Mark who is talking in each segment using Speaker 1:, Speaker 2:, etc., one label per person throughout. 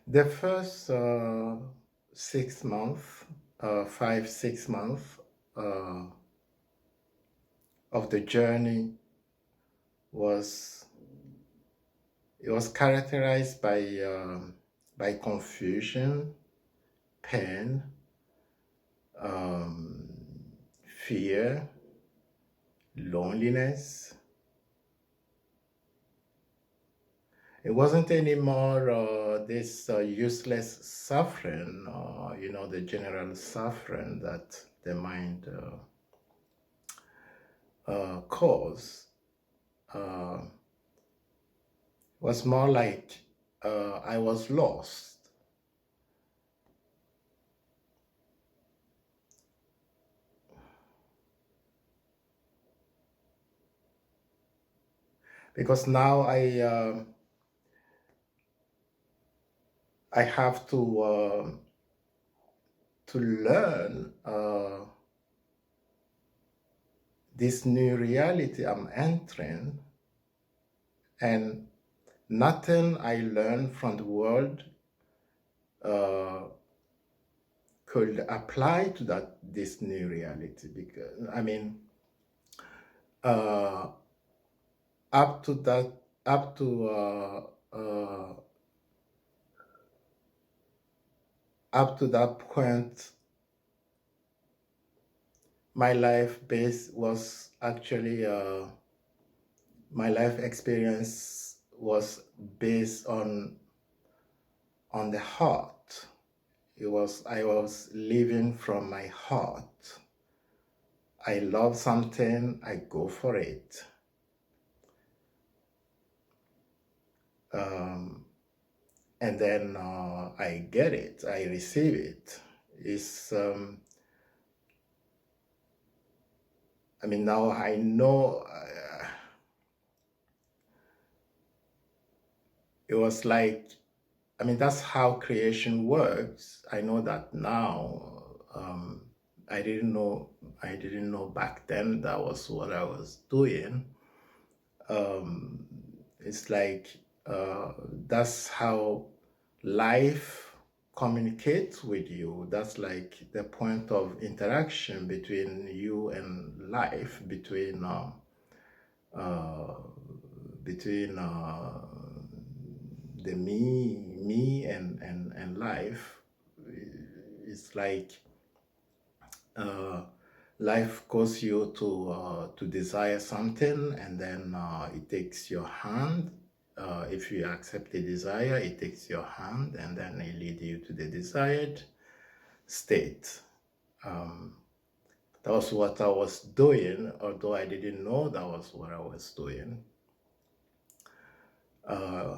Speaker 1: The first 6 months, 5, 6 months uh, of the journey was it was characterized by confusion, pain, um, fear, loneliness. It wasn't anymore this useless suffering, the general suffering that the mind cause. Uh, was more like I was lost because now I have to learn this new reality I'm entering, and nothing I learned from the world uh, could apply to this new reality. Because uh, up to that up to up to that point, my life base was actually my life experience was based on the heart. I was living from my heart. I love something, I go for it. Um, and then I get it, I receive it. It's now I know. It was like, that's how creation works. I know that now. I didn't know. I didn't know back then that was what I was doing. Um, it's like that's how life communicates with you. That's like the point of interaction between you and life, uh, between the me and life. It's like uh, life causes you to desire something, and then it takes your hand. If you accept the desire, it takes your hand, and then it leads you to the desired state. Um, that was what I was doing, although I didn't know that was what I was doing. Uh,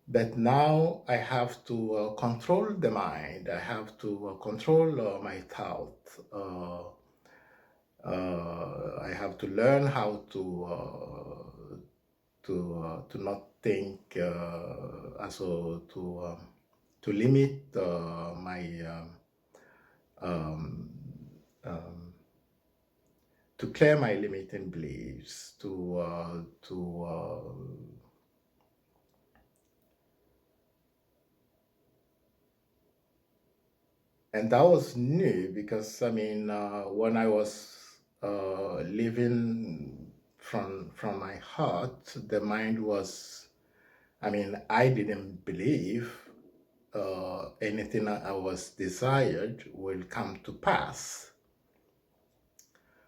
Speaker 1: But now I have to control the mind. I have to control my thought. I have to learn how to not think, also to limit my um, um, to clear my limiting beliefs, to and that was new because when I was living from my heart, the mind was. I didn't believe anything I was desired will come to pass.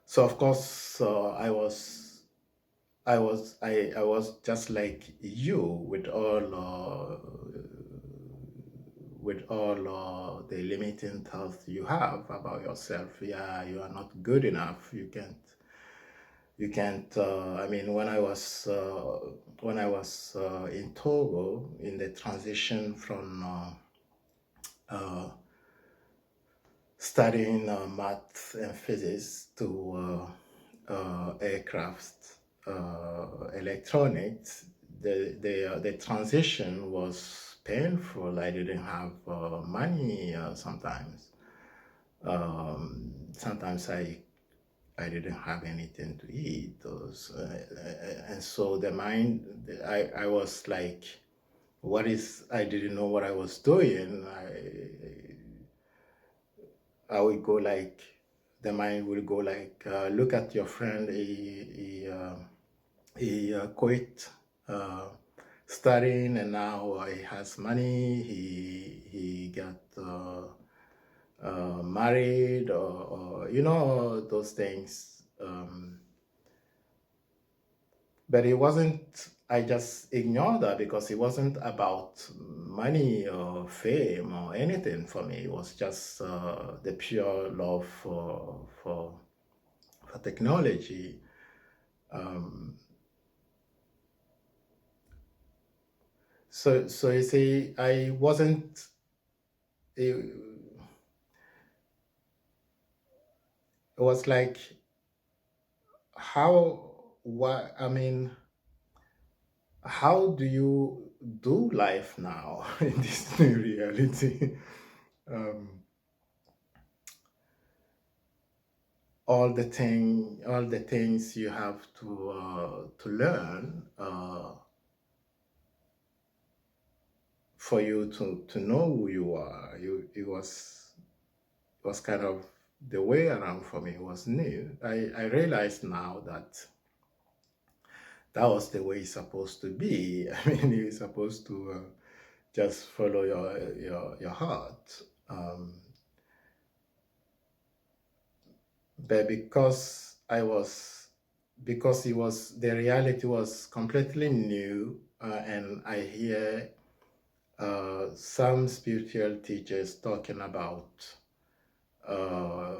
Speaker 1: So of course, I was just like you with all the limiting thoughts you have about yourself. Yeah, you are not good enough. You can't. When I was in Togo in the transition from studying math and physics to aircraft electronics, the transition was painful. I didn't have money sometimes. Sometimes I didn't have anything to eat. And so the mind, I was like I didn't know what I was doing. I would go like, the mind will go like, look at your friend, he quit uh, studying and now he has money. He got married, or those things. But it wasn't. I just ignored that because it wasn't about money or fame or anything for me. It was just the pure love for technology. Um, so you see, I wasn't. It, it was like, how? What? I mean, how do you do life now in this new reality? um, all the things you have to learn for you to know who you are. It was kind of the way around for me. It was new. I realized now that that was the way it's supposed to be. I mean, you're supposed to just follow your heart. But because the reality was completely new, and I hear some spiritual teachers talking about uh,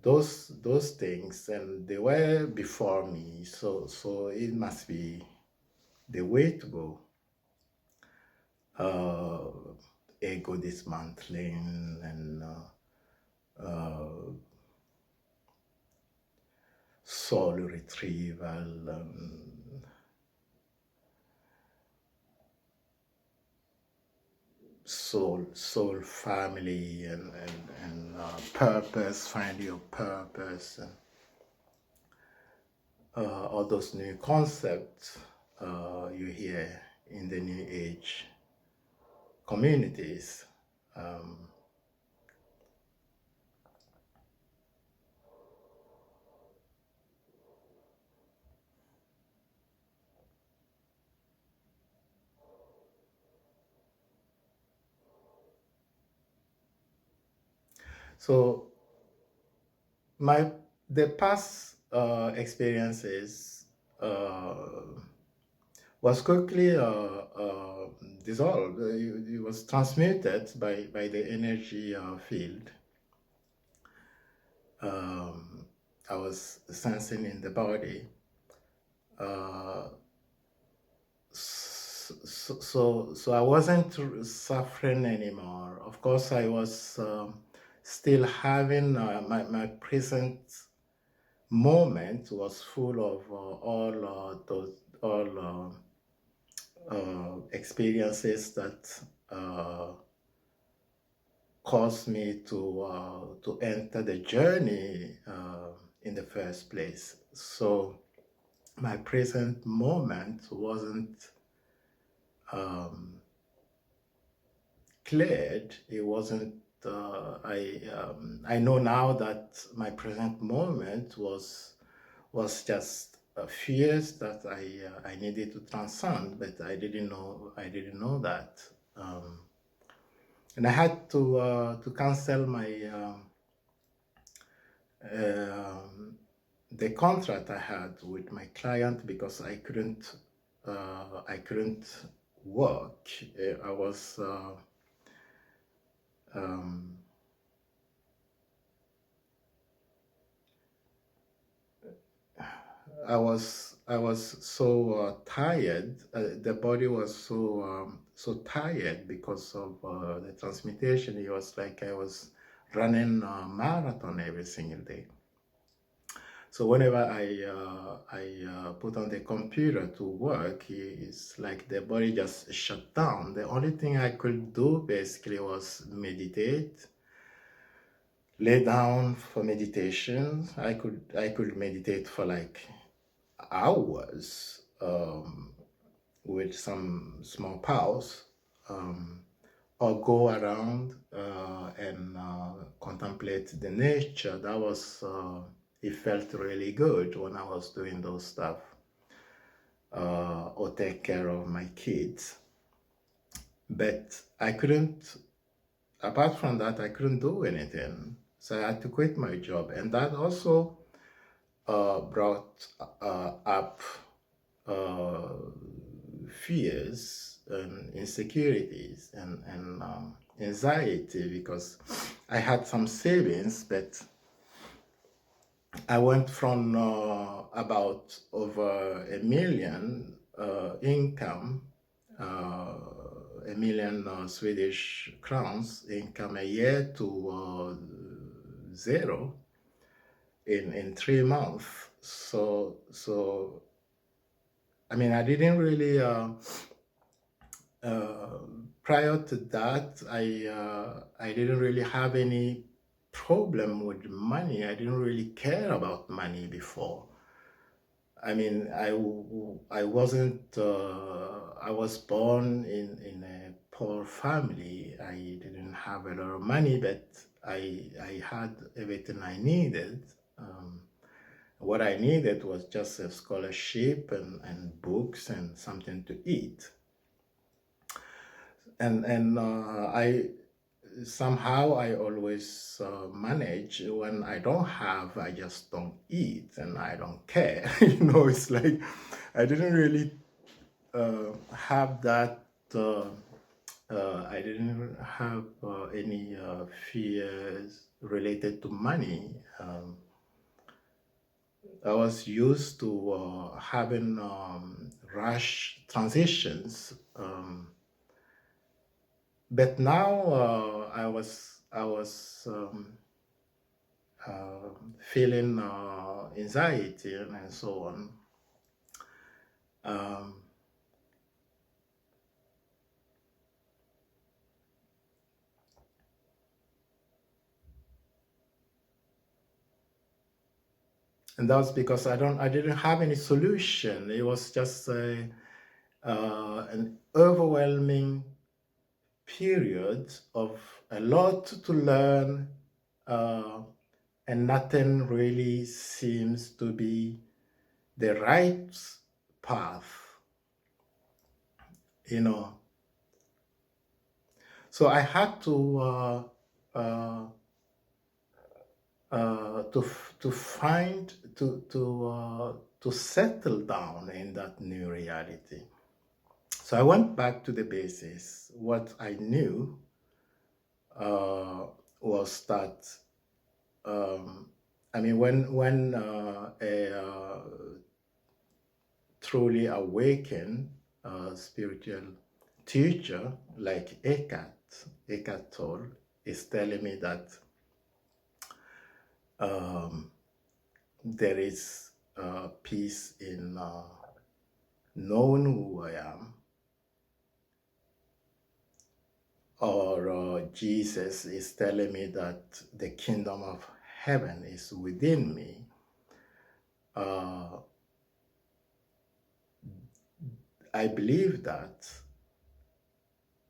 Speaker 1: those things, and they were before me, so it must be the way to go. uh, Ego dismantling and soul retrieval, soul family, and purpose, find your purpose, and all those new concepts you hear in the new age communities. Um, so my the past experiences uh, was quickly dissolved. It was transmuted by the energy field um, I was sensing in the body. Uh, so I wasn't suffering anymore. Of course, I was still having my present moment was full of all experiences that caused me to enter the journey in the first place. So my present moment wasn't um, cleared. It wasn't. I know now that my present moment was just fears that I needed to transcend, but I didn't know that. Um, and I had to cancel my the contract I had with my client because I couldn't work. I was um, I was so tired. The body was so tired because of the transmutation. It was like I was running a marathon every single day. So whenever I put on the computer to work, it's like the body just shut down. The only thing I could do basically was meditate, lay down for meditation. I could meditate for like hours with some small pals, or go around and contemplate the nature. That was, it felt really good when I was doing those stuff, or take care of my kids. But I couldn't, apart from that, I couldn't do anything. So I had to quit my job. And that also brought up fears and insecurities and anxiety, because I had some savings, but I went from about over a million income, a million Swedish crowns income a year to zero in 3 months. So I mean, I didn't really prior to that, I didn't really have any problem with money. I didn't really care about money before. I mean, I wasn't, I was born in a poor family. I didn't have a lot of money, but I had everything I needed. What I needed was just a scholarship and books and something to eat. And I somehow I always manage. When I don't have, I just don't eat and I don't care. It's like I didn't really have that. I didn't have any fears related to money. I was used to having rush transitions. But now I was feeling anxiety and so on. And that's because I didn't have any solution. It was just an overwhelming period of a lot to learn, and nothing really seems to be the right path, So I had to find to settle down in that new reality. So I went back to the basis. What I knew was that I mean, when a truly awakened spiritual teacher like Eckhart Tolle is telling me that there is peace in knowing who I am, or Jesus is telling me that the kingdom of heaven is within me. I believe that.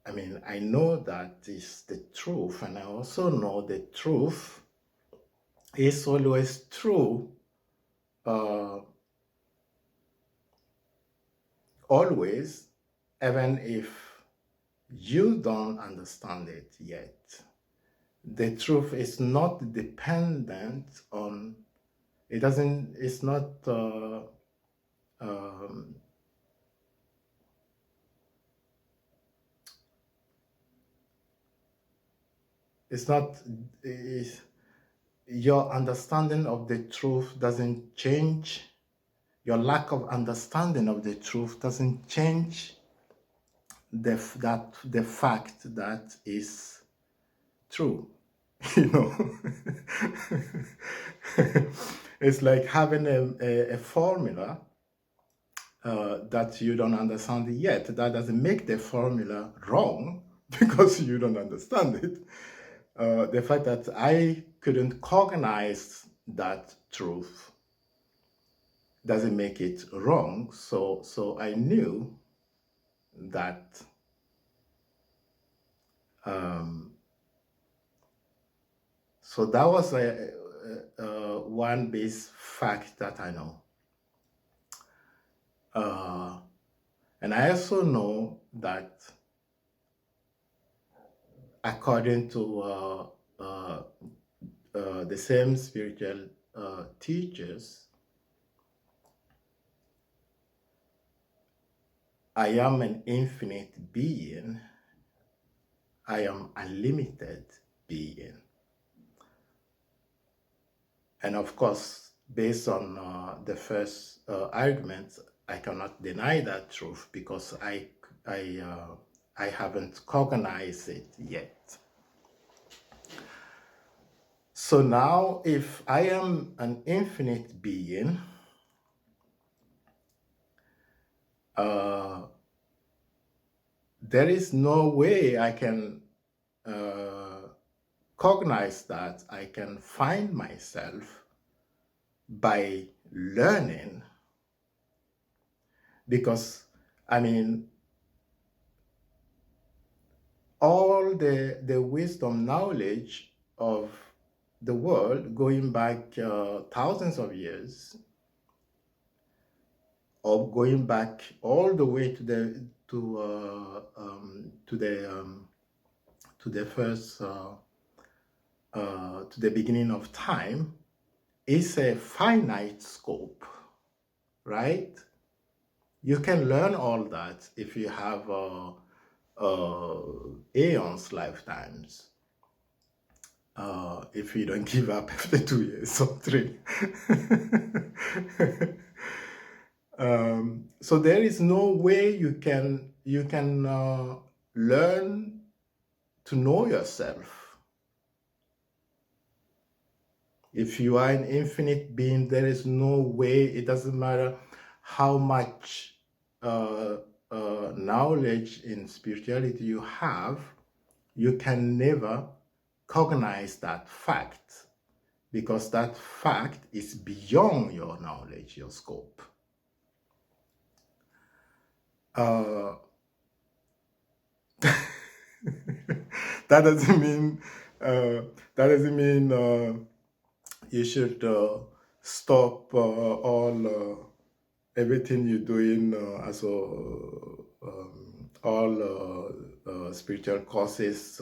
Speaker 1: I mean, I know that is the truth, and I also know the truth is always true, always, even if you don't understand it yet. The truth is not dependent on, it's not your understanding of the truth doesn't change. Your lack of understanding of the truth doesn't change the fact that is true. It's like having a formula that you don't understand yet. That doesn't make the formula wrong because you don't understand it. The fact that I couldn't cognize that truth doesn't make it wrong. So I knew that so that was one base fact that I know. And I also know that according to the same spiritual teachers, I am an infinite being. I am unlimited being. And of course, based on the first argument, I cannot deny that truth because I haven't cognized it yet. So now, if I am an infinite being, there is no way I can cognize that I can find myself by learning, because I mean, all the wisdom knowledge of the world going back thousands of years, or going back all the way to the first to the beginning of time, is a finite scope, right? You can learn all that if you have aeons lifetimes. If you don't give up after 2 years or 3. So there is no way you can learn to know yourself. If you are an infinite being, there is no way. It doesn't matter how much knowledge in spirituality you have, you can never cognize that fact, because that fact is beyond your knowledge, your scope. That doesn't mean you should stop everything you're doing as all spiritual courses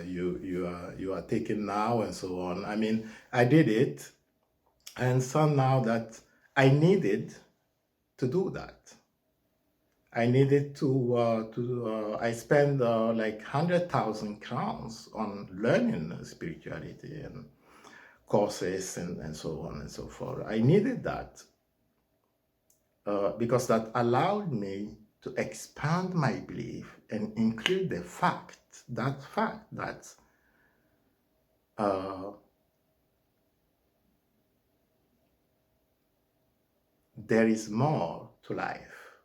Speaker 1: you are taking now and so on. I mean, I did it, and so now that I needed to do that. I needed to I spent like 100,000 crowns on learning spirituality and courses and so on and so forth. I needed that because that allowed me to expand my belief and include the fact that there is more to life,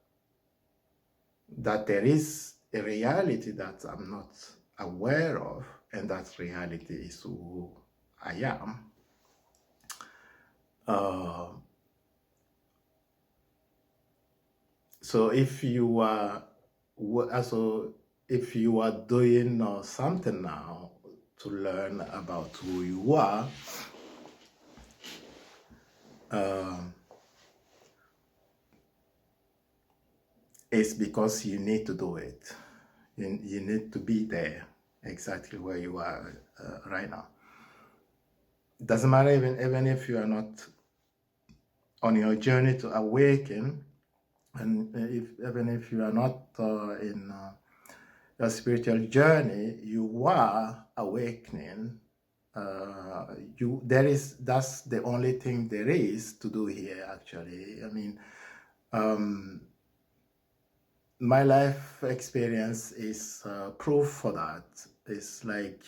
Speaker 1: that there is a reality that I'm not aware of, and that reality is who I am. So if you are doing something now to learn about who you are, it's because you need to do it. You need to be there, exactly where you are right now. It doesn't matter even if you are not on your journey to awaken, and even if you are not in your spiritual journey, you are awakening. That's the only thing there is to do here, actually. I mean, my life experience is proof for that. It's like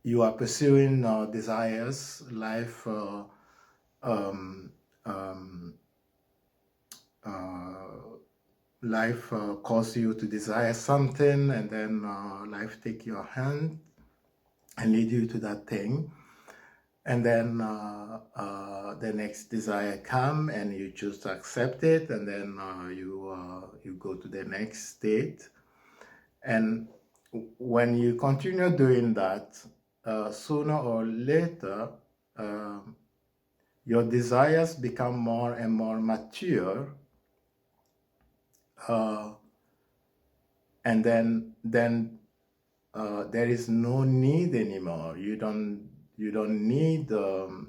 Speaker 1: you are pursuing desires. Life life causes you to desire something, and then life take your hand and lead you to that thing. and then the next desire come and you choose to accept it, and then you go to the next state. And when you continue doing that, sooner or later, your desires become more and more mature, and then there is no need anymore. You don't need the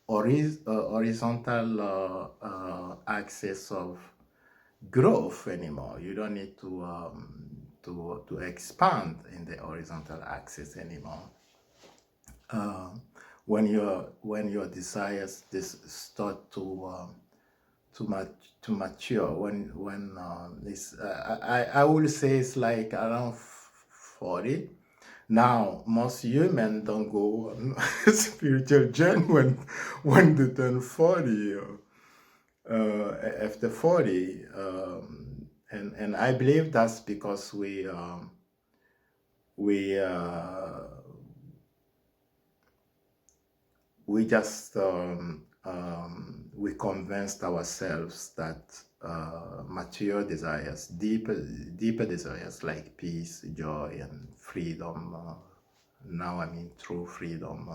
Speaker 1: horizontal axis of growth anymore. You don't need to expand in the horizontal axis anymore. When your desires start to mature, when this I would say it's like around 40. Now most humans don't go on spiritual journey when they turn 40. After 40, and I believe that's because we just we convinced ourselves that mature desires, deeper desires like peace, joy, and freedom. Now I mean true freedom.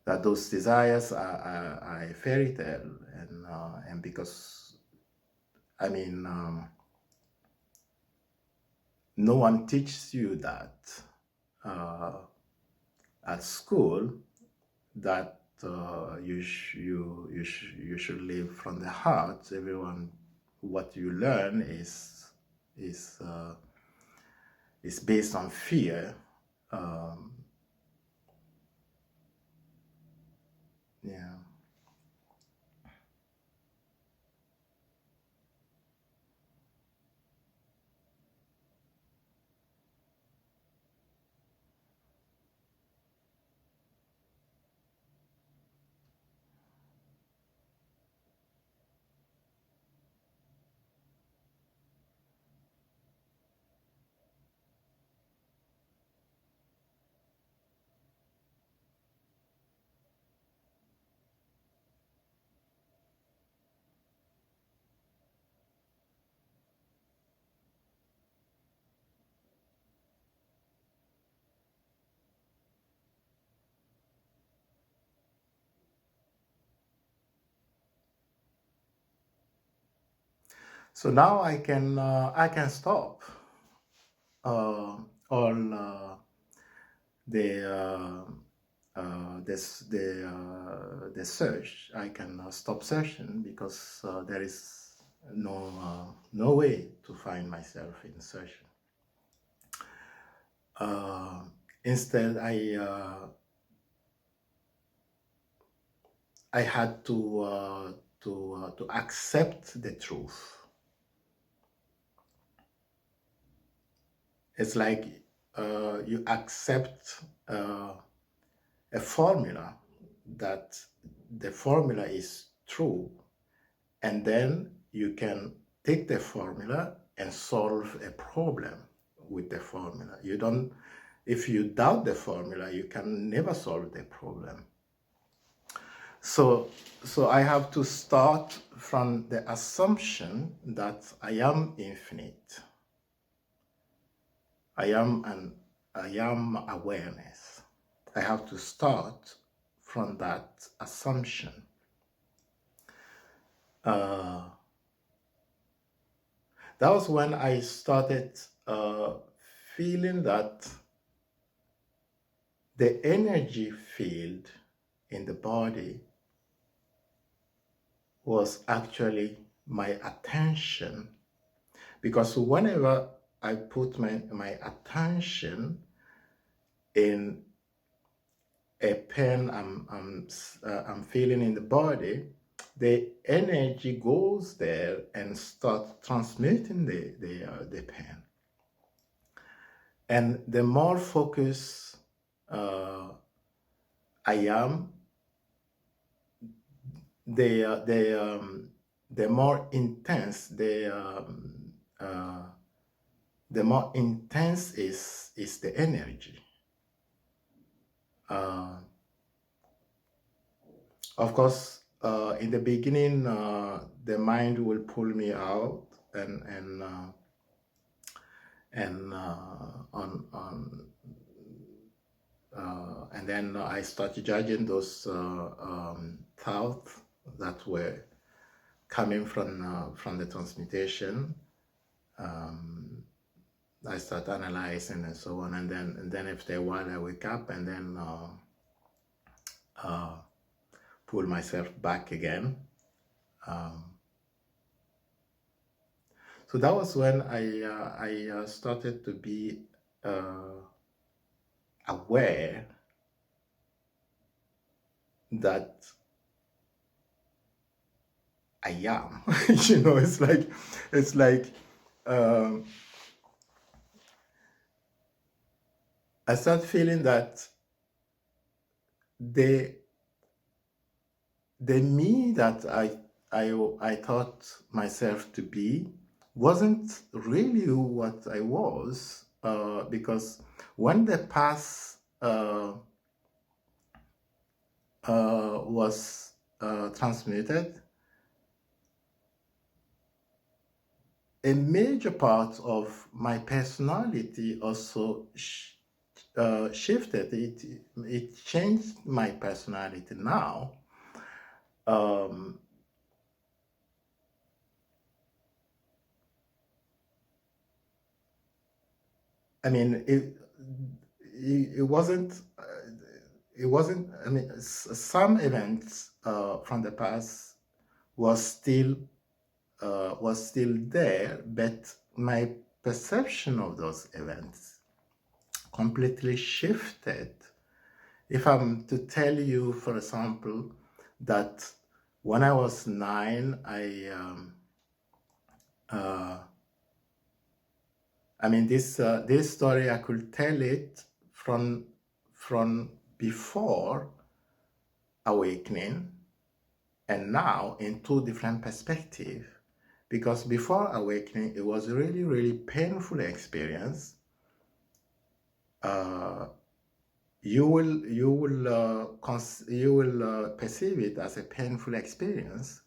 Speaker 1: That those desires are a fairy tale, and because I mean no one teaches you that at school, that you should live from the heart. Everyone, what you learn is based on fear. Yeah. So now I can stop all the the search. I can stop searching because there is no way to find myself in searching. Instead, I had to accept the truth. It's like you accept a formula, that the formula is true, and then you can take the formula and solve a problem with the formula. You don't, if you doubt the formula, you can never solve the problem. So I have to start from the assumption that I am infinite. I am awareness. I have to start from that assumption. That was when I started feeling that the energy field in the body was actually my attention, because whenever I put my attention in a pain I'm feeling in the body, the energy goes there and starts transmitting the pain. And the more focused I am, the more intense the more intense is the energy. Uh, of course, in the beginning, the mind will pull me out and then I started judging those thoughts that were coming from the transmutation. I start analyzing and so on, and then after a while I wake up and then pull myself back again. So that was when I started to be aware that I am. It's like um, I start feeling that the me that I thought myself to be wasn't really what I was, because when the past was transmuted, a major part of my personality also shifted. It changed my personality now. I mean, it wasn't. It wasn't. I mean, some events from the past was still there, but my perception of those events completely shifted. If I'm to tell you, for example, that when I was 9, I mean, this story, I could tell it from before awakening and now in two different perspectives. Because before awakening, it was a really, really painful experience. You will perceive it as a painful experience,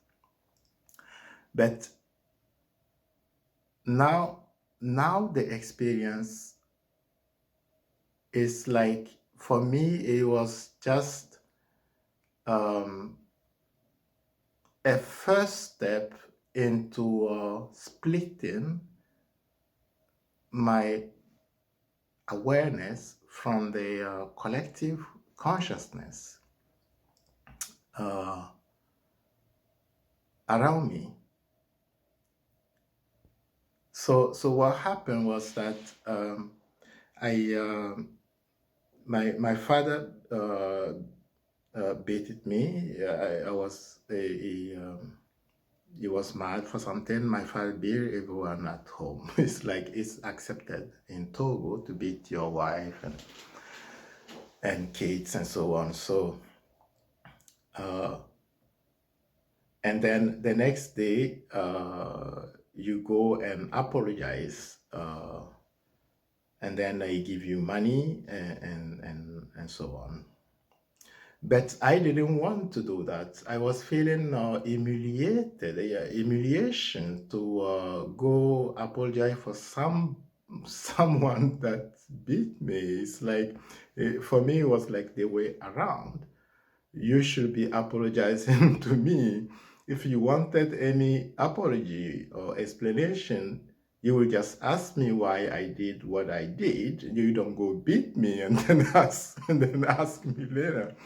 Speaker 1: but now the experience is like, for me, it was just a first step into splitting my awareness from the collective consciousness around me. So what happened was that my father beated me. I was he was mad for something. My father beat everyone at home. It's like it's accepted in Togo to beat your wife and kids and so on. So and then the next day you go and apologize, and then they give you money and so on. But I didn't want to do that. I was feeling humiliation to go apologize for someone that beat me. It's like, for me, it was like the way around. You should be apologizing to me. If you wanted any apology or explanation, you will just ask me why I did what I did. You don't go beat me and then ask me later.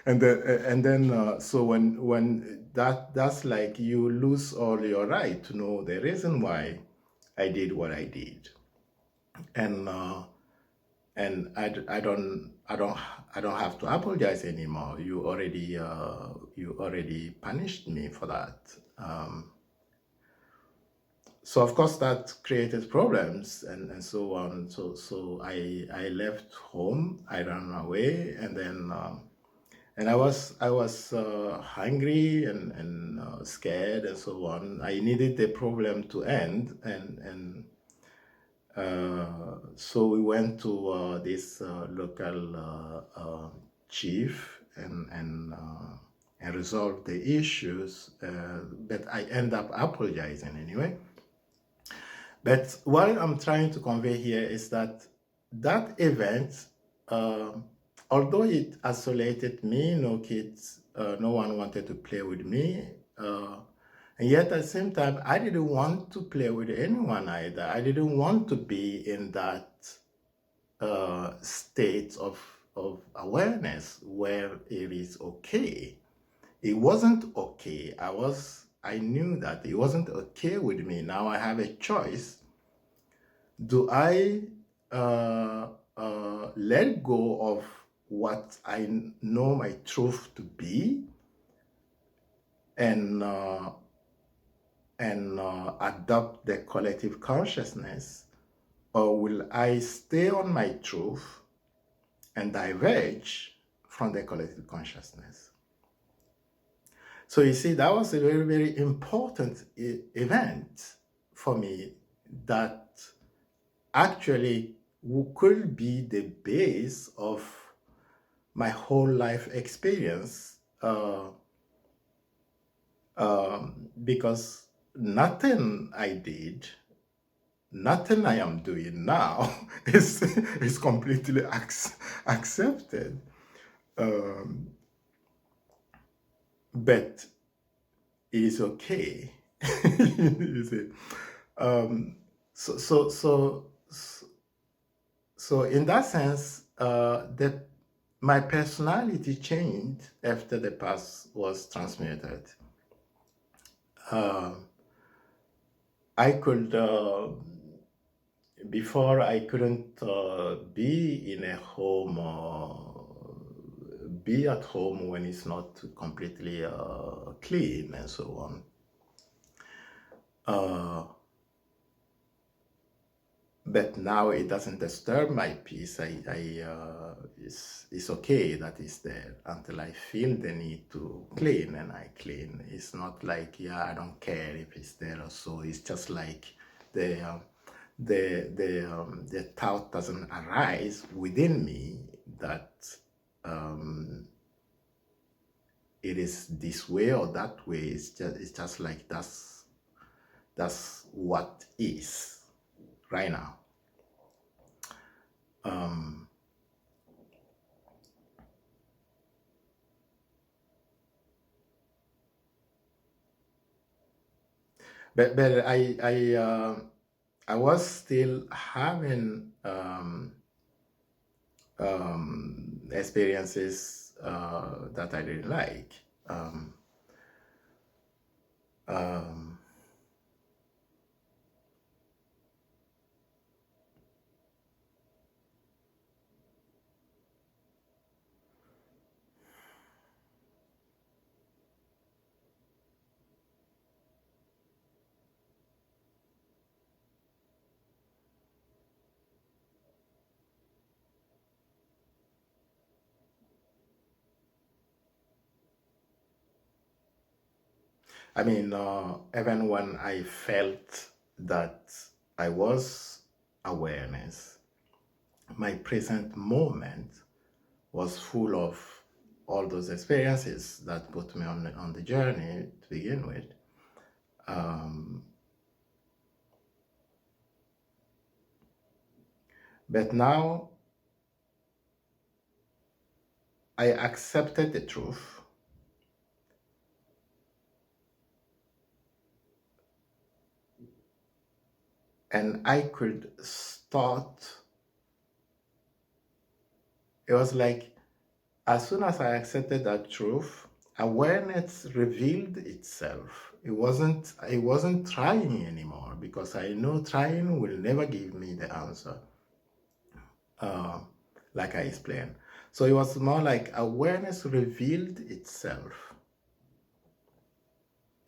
Speaker 1: And then so when that's like, you lose all your right to know the reason why I did what I did. And I don't have to apologize anymore. You already punished me for that. So of course that created problems and so on. So I left home. I ran away, and then and I was hungry and scared and so on. I needed the problem to end, and so we went to this local achieve and resolve the issues, but I end up apologizing anyway. But what I'm trying to convey here is that that event, although it isolated me, no kids, no one wanted to play with me, and yet at the same time, I didn't want to play with anyone either. I didn't want to be in that state of awareness where it is okay. It wasn't okay. I knew that it wasn't okay with me. Now I have a choice. Do I let go of what I know my truth to be and adopt the collective consciousness, or will I stay on my truth and diverge from the collective consciousness? So you see, that was a very, very important event for me that actually could be the base of my whole life experience, because nothing I did, nothing I am doing now is completely accepted. But it is okay. You see, so in that sense, my personality changed after the past was transmuted. I could, before I couldn't be in a home or be at home when it's not completely clean and so on. But now it doesn't disturb my peace. It's okay that it's there until I feel the need to clean, and I clean. It's not like, yeah, I don't care if it's there or so. It's just like the thought doesn't arise within me that it is this way or that way. It's just like that's what is right now. But I was still having experiences that I didn't like. I mean, even when I felt that I was awareness, my present moment was full of all those experiences that put me on the journey to begin with. But now I accepted the truth. And I could start. It was like, as soon as I accepted that truth, awareness revealed itself. I wasn't trying anymore, because I know trying will never give me the answer, like I explained. So it was more like awareness revealed itself,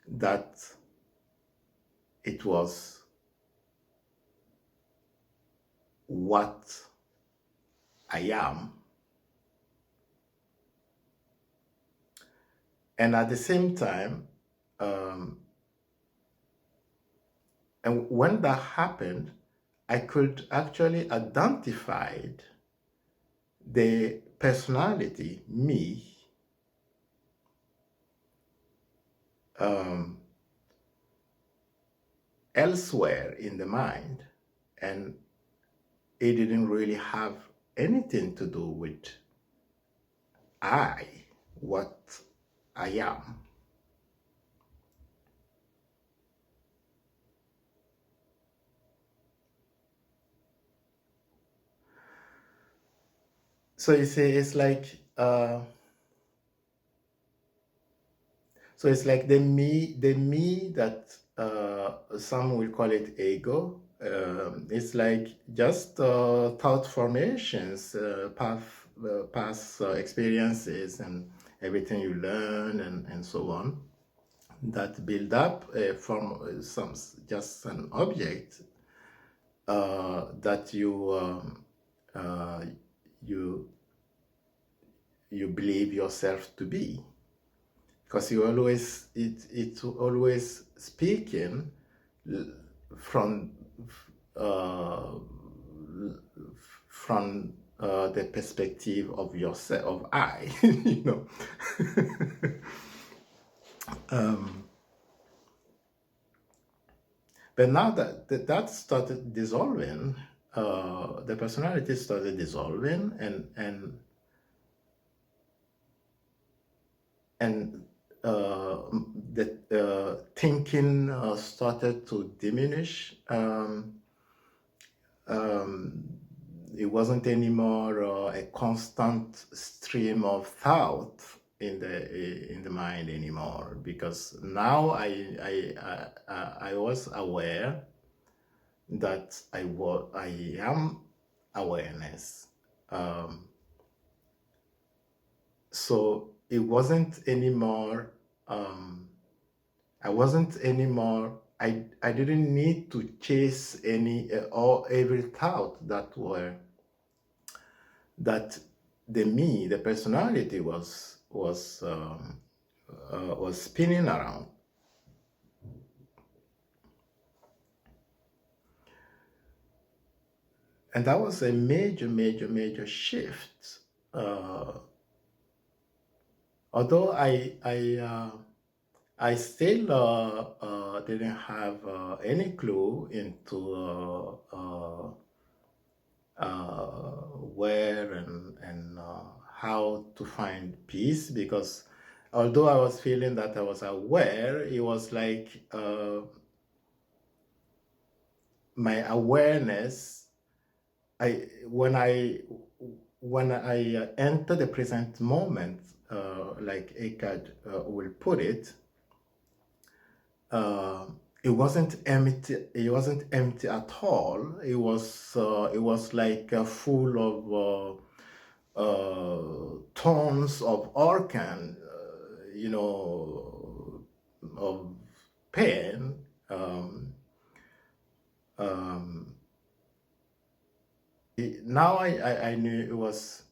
Speaker 1: that it was what I am. And at the same time, and when that happened, I could actually identify the personality, me, um, elsewhere in the mind, and it didn't really have anything to do with I, what I am. So you see, it's like so it's like the me that some will call it ego. It's like just thought formations, past experiences, and everything you learn, and so on, that build up from some just an object that uh, you you believe yourself to be, because you always it's always speaking from uh, the perspective of yourself, of I, you know. um, but now that started dissolving, the personality started dissolving, and the thinking started to diminish. Um, it wasn't anymore a constant stream of thought in the mind anymore, because now I was aware that I am awareness. So it wasn't anymore. I wasn't anymore. I didn't need to chase any or every thought that the personality was spinning around. And that was a major shift. Although I still didn't have any clue into where and how to find peace, because although I was feeling that I was aware, it was like my awareness, I when I enter the present moment, like Eckhart will put it, uh, it wasn't empty. It wasn't empty at all. It was like full of tons of organ, of pain. Um, Now I knew it was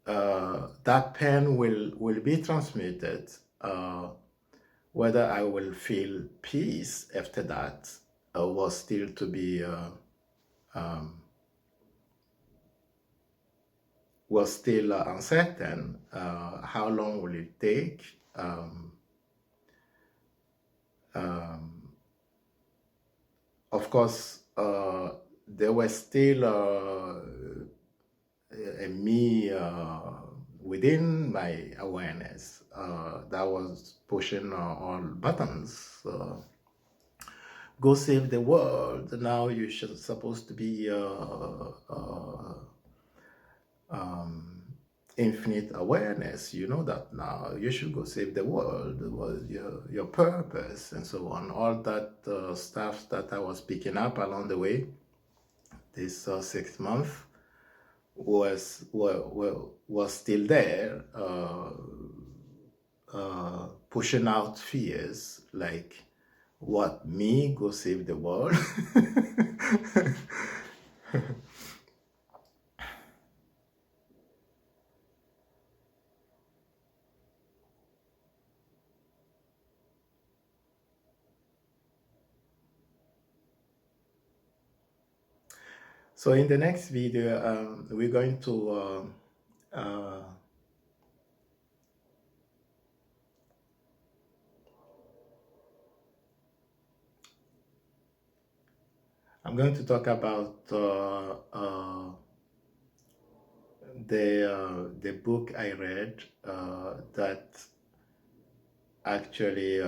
Speaker 1: that pain will be transmitted. Whether I will feel peace after that was still to be was still uncertain. How long will it take? Of course, there was still a me within my awareness that was pushing all buttons. Go save the world. Now you should supposed to be infinite awareness. You know that now. You should go save the world. It was your purpose, and so on. All that stuff that I was picking up along the way, this 6 months, was still there, pushing out fears like, what, me go save the world? So in the next video, we're going to I'm going to talk about the book I read that actually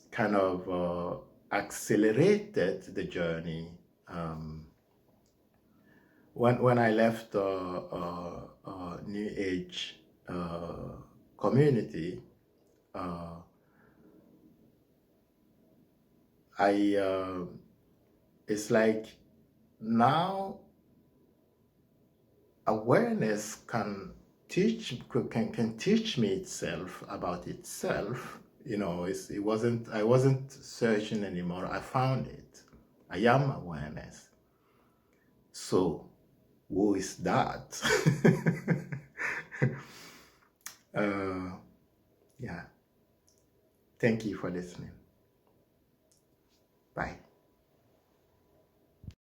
Speaker 1: kind of accelerated the journey. When I left New Age community, it's like now awareness can teach me itself about itself. You know, I wasn't searching anymore. I found it. I am awareness. So who is that? Yeah. Thank you for listening. Bye.